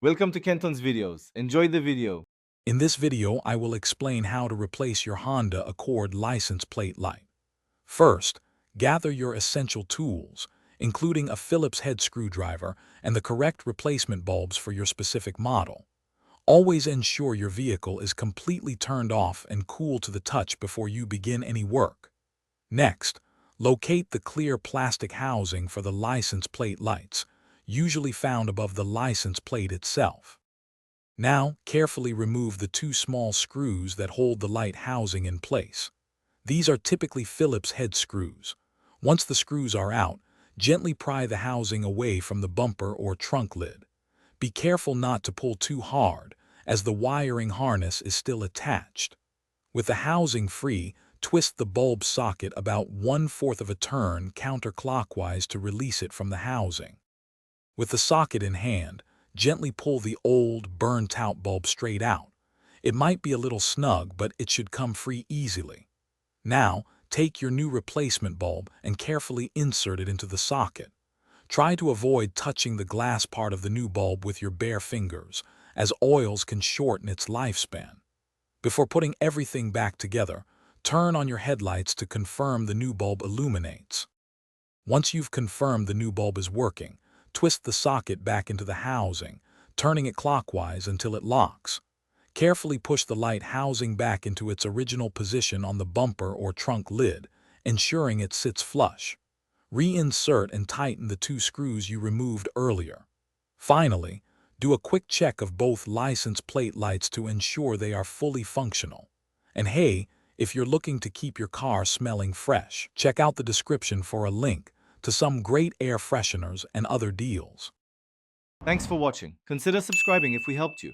Welcome to Kenton's videos. Enjoy the video. In this video, I will explain how to replace your Honda Accord license plate light. First, gather your essential tools, including a Phillips head screwdriver and the correct replacement bulbs for your specific model. Always ensure your vehicle is completely turned off and cool to the touch before you begin any work. Next, locate the clear plastic housing for the license plate lights, usually found above the license plate itself. Now, carefully remove the two small screws that hold the light housing in place. These are typically Phillips head screws. Once the screws are out, gently pry the housing away from the bumper or trunk lid. Be careful not to pull too hard, as the wiring harness is still attached. With the housing free, twist the bulb socket about 1/4 of a turn counterclockwise to release it from the housing. With the socket in hand, gently pull the old, burnt-out bulb straight out. It might be a little snug, but it should come free easily. Now, take your new replacement bulb and carefully insert it into the socket. Try to avoid touching the glass part of the new bulb with your bare fingers, as oils can shorten its lifespan. Before putting everything back together, turn on your headlights to confirm the new bulb illuminates. Once you've confirmed the new bulb is working, twist the socket back into the housing, turning it clockwise until it locks. Carefully push the light housing back into its original position on the bumper or trunk lid, ensuring it sits flush. Reinsert and tighten the two screws you removed earlier. Finally, do a quick check of both license plate lights to ensure they are fully functional. And hey, if you're looking to keep your car smelling fresh, check out the description for a link to some great air fresheners and other deals. Thanks for watching. Consider subscribing if we helped you.